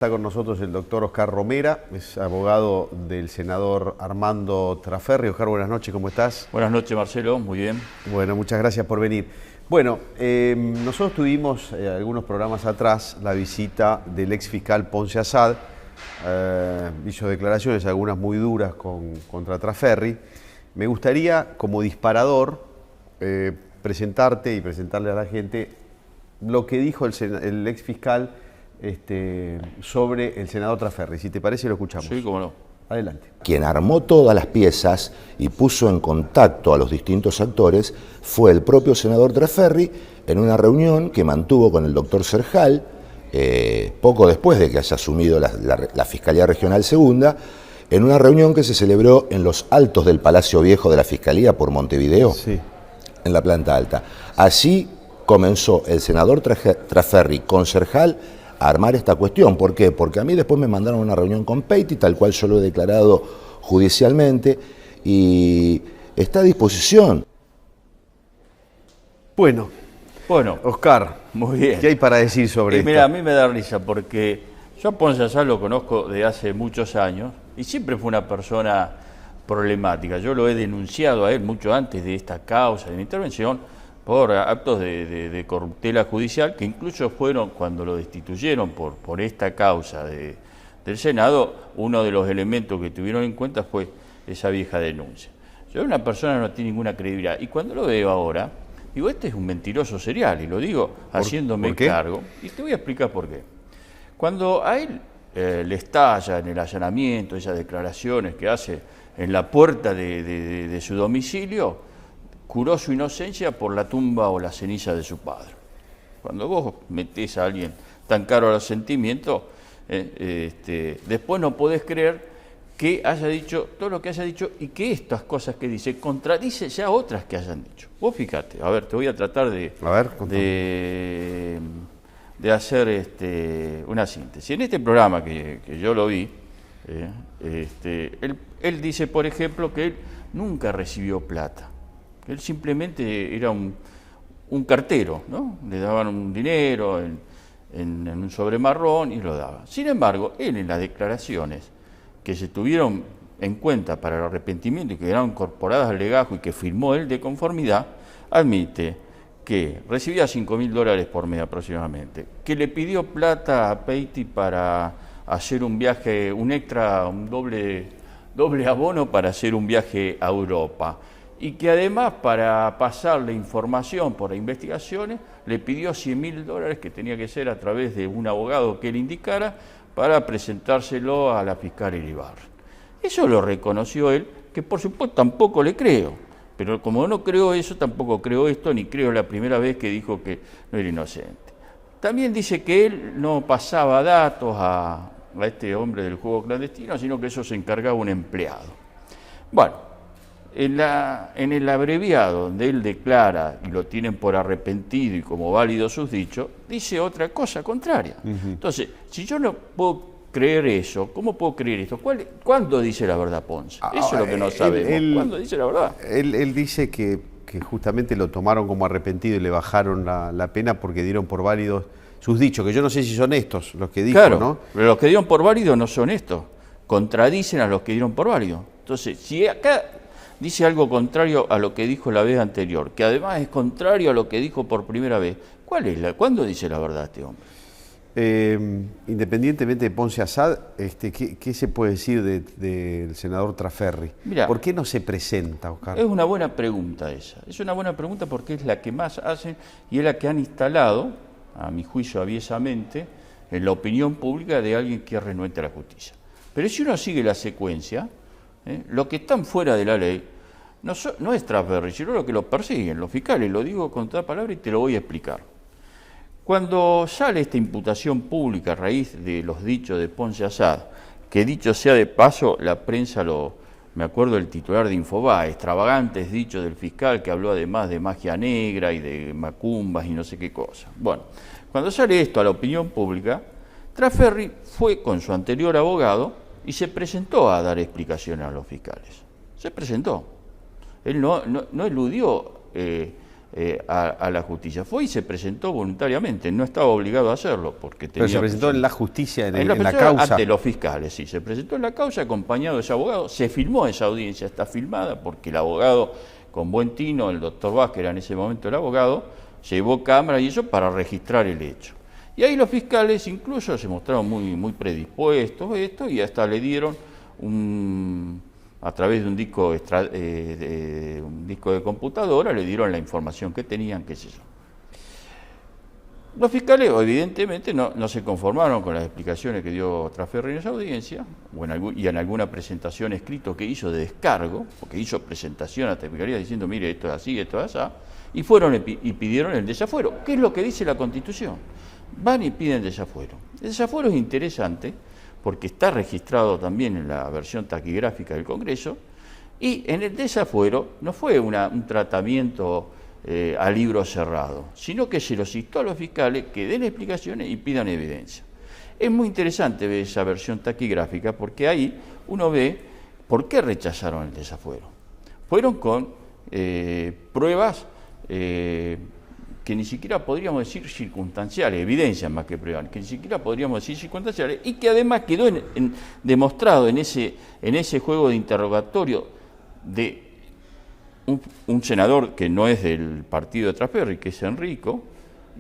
Está con nosotros el doctor Oscar Romera, es abogado del senador Armando Traferri. Oscar, buenas noches, ¿cómo estás? Buenas noches, Marcelo, muy bien. Bueno, muchas gracias por venir. Bueno, nosotros tuvimos algunos programas atrás la visita del ex fiscal Ponce Assad. Hizo declaraciones, algunas muy duras contra Traferri. Me gustaría, como disparador, presentarte y presentarle a la gente lo que dijo el ex fiscal sobre el senador Traferri. Si te parece, lo escuchamos. Sí, cómo no. Adelante. Quien armó todas las piezas y puso en contacto a los distintos actores fue el propio senador Traferri en una reunión que mantuvo con el doctor Serjal poco después de que haya asumido la Fiscalía Regional Segunda, en una reunión que se celebró en los altos del Palacio Viejo de la Fiscalía por Montevideo, Sí. en la planta alta. Así comenzó el senador Traferri con Serjal a armar esta cuestión. ¿Por qué? Porque a mí después me mandaron a una reunión con Peiti, tal cual yo lo he declarado judicialmente, y está a disposición. Bueno, Oscar, muy bien. ¿qué hay para decir sobre esto? Mira, a mí me da risa porque yo a Ponce Assad lo conozco de hace muchos años y siempre fue una persona problemática. Yo lo he denunciado a él mucho antes de esta causa, de mi intervención, por actos de corruptela judicial, que incluso fueron, cuando lo destituyeron por esta causa del Senado, uno de los elementos que tuvieron en cuenta fue esa vieja denuncia. Yo, una persona no tiene ninguna credibilidad, y cuando lo veo ahora, digo, este es un mentiroso serial, y lo digo haciéndome ¿por qué? cargo, y te voy a explicar por qué. Cuando a él le estalla en el allanamiento, esas declaraciones que hace en la puerta de su domicilio, curó su inocencia por la tumba o la ceniza de su padre. Cuando vos metés a alguien tan caro a los sentimientos, después no podés creer que haya dicho todo lo que haya dicho y que estas cosas que dice contradice ya otras que hayan dicho. Vos fíjate, a ver, te voy a tratar de hacer una síntesis. En este programa que yo lo vi, él dice, por ejemplo, que él nunca recibió plata. Él simplemente era un cartero, ¿no? Le daban un dinero en un sobre marrón y lo daba. Sin embargo, él en las declaraciones que se tuvieron en cuenta para el arrepentimiento y que quedaron incorporadas al legajo y que firmó él de conformidad, admite que recibía $5.000 por mes aproximadamente, que le pidió plata a Peiti para hacer un viaje, un doble abono para hacer un viaje a Europa, y que además para pasarle información por investigaciones le pidió $100.000 que tenía que ser a través de un abogado que él indicara para presentárselo a la fiscal Iribarren. Eso lo reconoció él, que por supuesto tampoco le creo, pero como no creo eso, tampoco creo esto, ni creo la primera vez que dijo que no era inocente. También dice que él no pasaba datos a este hombre del juego clandestino, sino que eso se encargaba un empleado. Bueno, en el abreviado donde él declara, y lo tienen por arrepentido y como válido sus dichos, dice otra cosa contraria. Entonces, si yo no puedo creer eso, ¿cómo puedo creer esto? ¿Cuándo dice la verdad Ponce? Eso es lo que no sabemos. ¿Cuándo dice la verdad? Él dice que justamente lo tomaron como arrepentido y le bajaron la pena porque dieron por válidos sus dichos, que yo no sé si son estos los que dijo, claro, ¿no? Pero los que dieron por válido no son estos, contradicen a los que dieron por válido. Entonces, si acá dice algo contrario a lo que dijo la vez anterior, que además es contrario a lo que dijo por primera vez, ¿cuándo dice la verdad este hombre? Independientemente de Ponce Assad, ¿qué se puede decir del senador Traferri? Mirá, ¿por qué no se presenta, Oscar? Es una buena pregunta esa. Es una buena pregunta porque es la que más hacen y es la que han instalado, a mi juicio aviesamente, en la opinión pública de alguien que es renuente a la justicia. Pero si uno sigue la secuencia, lo que están fuera de la ley no es Traferri, sino lo que lo persiguen, los fiscales. Lo digo con toda palabra y te lo voy a explicar. Cuando sale esta imputación pública a raíz de los dichos de Ponce Assad, que dicho sea de paso, la prensa me acuerdo del titular de Infobae, extravagantes dichos del fiscal que habló además de magia negra y de macumbas y no sé qué cosa. Bueno, cuando sale esto a la opinión pública, Traferri fue con su anterior abogado y se presentó a dar explicaciones a los fiscales. Se presentó. Él no eludió a la justicia. Fue y se presentó voluntariamente, no estaba obligado a hacerlo. Porque Pero se presentó en la justicia, en la causa. Ante los fiscales, sí. Se presentó en la causa acompañado de ese abogado. Se filmó esa audiencia, está filmada, porque el abogado, con buen tino, el doctor Vázquez era en ese momento el abogado, llevó cámara y eso para registrar el hecho. Y ahí los fiscales incluso se mostraron muy predispuestos a esto y hasta le dieron a través de un disco de computadora, le dieron la información que tenían, qué sé yo. Los fiscales evidentemente no se conformaron con las explicaciones que dio Trasferri en esa audiencia, y en alguna presentación escrito que hizo de descargo, porque hizo presentación a la Fiscalía diciendo, mire, esto es así, esto es así, y fueron y pidieron el desafuero. ¿Qué es lo que dice la Constitución? Van y piden desafuero. El desafuero es interesante porque está registrado también en la versión taquigráfica del Congreso, y en el desafuero no fue un tratamiento a libro cerrado, sino que se los citó a los fiscales que den explicaciones y pidan evidencia. Es muy interesante ver esa versión taquigráfica porque ahí uno ve por qué rechazaron el desafuero. Fueron con pruebas que ni siquiera podríamos decir circunstanciales, evidencias más que pruebas, que ni siquiera podríamos decir circunstanciales, y que además quedó demostrado en ese juego de interrogatorio de un senador que no es del partido de Trasferri, que es Enrico,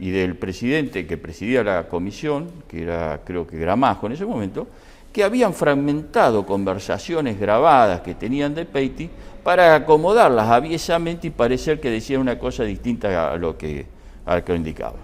y del presidente que presidía la comisión, que era, creo que Gramajo en ese momento, que habían fragmentado conversaciones grabadas que tenían de Peiti para acomodarlas aviesamente y parecer que decían una cosa distinta a lo que indicaba.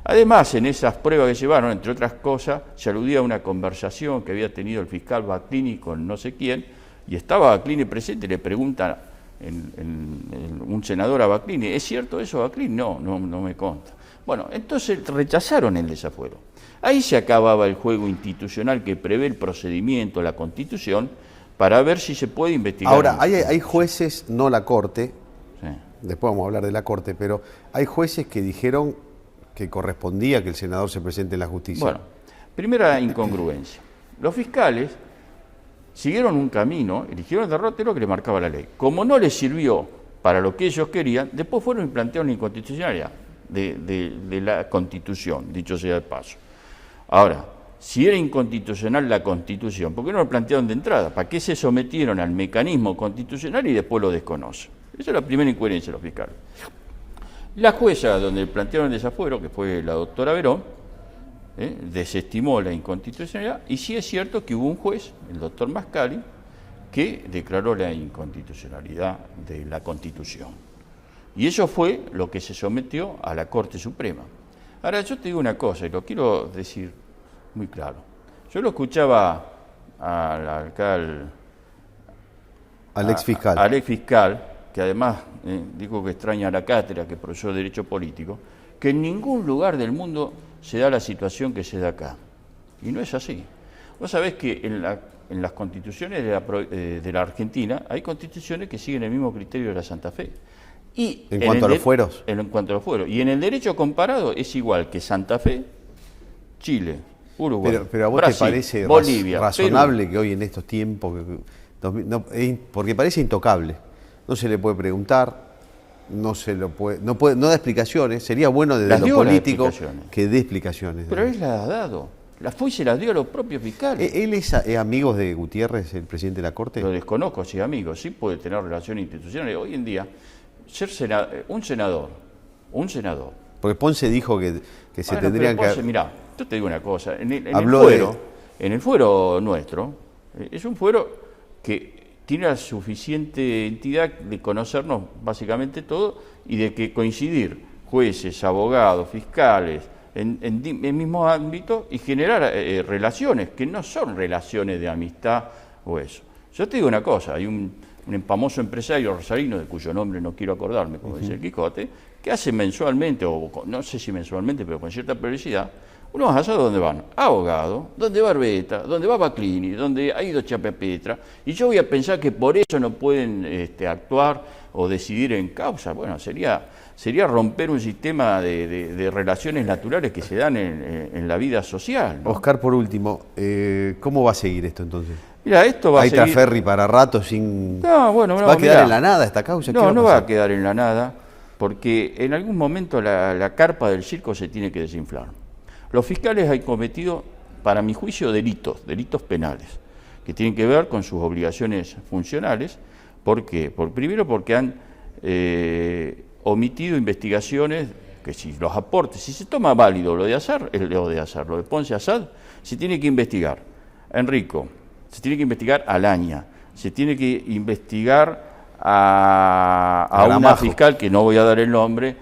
Además, en esas pruebas que llevaron, entre otras cosas, se aludía a una conversación que había tenido el fiscal Baclini con no sé quién, y estaba Baclini presente y le pregunta un senador a Baclini, ¿es cierto eso, Baclini? No me consta. Bueno, entonces rechazaron el desafuero. Ahí se acababa el juego institucional que prevé el procedimiento, la Constitución, para ver si se puede investigar. Ahora, hay jueces, no la Corte, sí. Después vamos a hablar de la Corte, pero hay jueces que dijeron que correspondía que el senador se presente en la justicia. Bueno, primera incongruencia. Los fiscales siguieron un camino, eligieron el derrotero que le marcaba la ley. Como no les sirvió para lo que ellos querían, después fueron y plantearon la inconstitucionalidad de la Constitución, dicho sea de paso. Ahora, si era inconstitucional la Constitución, ¿por qué no lo plantearon de entrada? ¿Para qué se sometieron al mecanismo constitucional y después lo desconocen? Esa es la primera incoherencia de los fiscales. La jueza donde plantearon el desafuero, que fue la doctora Verón, desestimó la inconstitucionalidad, y sí es cierto que hubo un juez, el doctor Mascali, que declaró la inconstitucionalidad de la Constitución. Y eso fue lo que se sometió a la Corte Suprema. Ahora, yo te digo una cosa, y lo quiero decir muy claro. Yo lo escuchaba al ex fiscal. Al ex fiscal, que además dijo que extraña la cátedra, que es profesor de Derecho Político, que en ningún lugar del mundo se da la situación que se da acá. Y no es así. Vos sabés que en las constituciones de la Argentina hay constituciones que siguen el mismo criterio de la Santa Fe. Y ¿En cuanto a los fueros? En cuanto a los fueros. Y en el derecho comparado es igual que Santa Fe, Chile, Uruguay, pero a vos Brasil, te parece Bolivia, razonable Perú, que hoy en estos tiempos, porque parece intocable, no se le puede preguntar, no da explicaciones, sería bueno desde lo político que dé explicaciones. Pero él las ha dado, las fue y se las dio a los propios fiscales. ¿Él es amigo de Gutiérrez, el presidente de la Corte? Lo desconozco, si es amigo, sí puede tener relaciones institucionales. Hoy en día, ser un senador. Porque Ponce dijo que se tendrían que... Mirá, yo te digo una cosa, en el fuero nuestro, es un fuero que tiene la suficiente entidad de conocernos básicamente todo y de que coincidir jueces, abogados, fiscales, en el mismo ámbito y generar relaciones que no son relaciones de amistad o eso. Yo te digo una cosa, hay un famoso empresario rosarino, de cuyo nombre no quiero acordarme, como dice el Quijote, que hace mensualmente, o no sé si mensualmente, pero con cierta periodicidad, unos asados donde van abogados, donde va Arbeta, donde va Baclini, donde ha ido Chiapapetra, y yo voy a pensar que por eso no pueden actuar o decidir en causa. Bueno, sería romper un sistema de relaciones naturales que se dan en la vida social, ¿no? Oscar, por último, ¿cómo va a seguir esto entonces? Mira, esto va a seguir... ¿Hay Trasferri para rato sin...? No, bueno, ¿Va a quedar en la nada esta causa? No va a quedar en la nada. porque en algún momento la carpa del circo se tiene que desinflar. Los fiscales han cometido, para mi juicio, delitos penales, que tienen que ver con sus obligaciones funcionales. ¿Por qué? Primero porque han omitido investigaciones que si los aportes, si se toma válido lo de Assad, lo de Ponce Assad, se tiene que investigar a Enrico, se tiene que investigar a Laña, se tiene que investigar a una fiscal que no voy a dar el nombre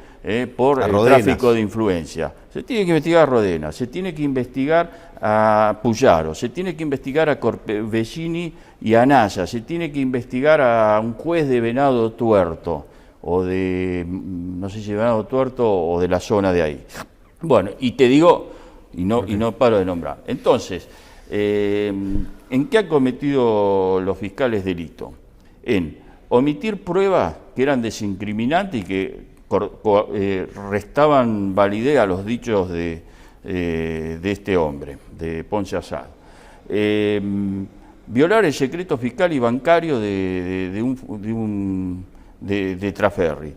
por el tráfico de influencia. Se tiene que investigar a Rodena, se tiene que investigar a Puyaro, se tiene que investigar a Corpevecini y a Naya, se tiene que investigar a un juez de Venado Tuerto, o de, no sé si de Venado Tuerto o de la zona de ahí. Bueno, y te digo, y no paro de nombrar. Entonces, ¿en qué han cometido los fiscales delito? En omitir pruebas que eran desincriminantes y que restaban validez a los dichos de este hombre, de Ponce Assad. Violar el secreto fiscal y bancario de Traferri.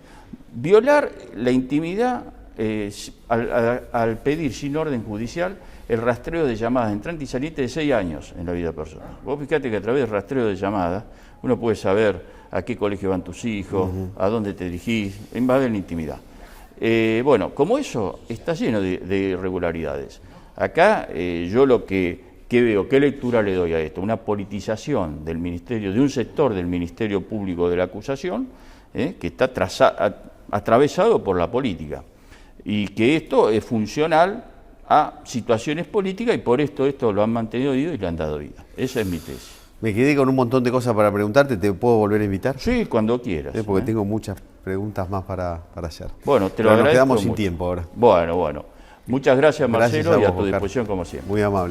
Violar la intimidad al pedir sin orden judicial el rastreo de llamadas entrantes y salientes de 6 años en la vida personal. Vos fíjate que a través del rastreo de llamadas uno puede saber a qué colegio van tus hijos, a dónde te dirigís, invade la intimidad. Bueno, como eso está lleno de irregularidades. Acá yo lo que veo, ¿qué lectura le doy a esto? Una politización del ministerio, de un sector del Ministerio Público de la acusación, que está atravesado por la política, y que esto es funcional a situaciones políticas y por esto lo han mantenido vivo y le han dado vida. Esa es mi tesis. Me quedé con un montón de cosas para preguntarte, ¿te puedo volver a invitar? Sí, cuando quieras. Porque tengo muchas preguntas más para hacer. Bueno, te Pero lo agradezco nos quedamos sin mucho. tiempo ahora. Bueno. Muchas gracias, Marcelo, gracias a y a vos, tu Oscar. disposición como siempre. Muy amable.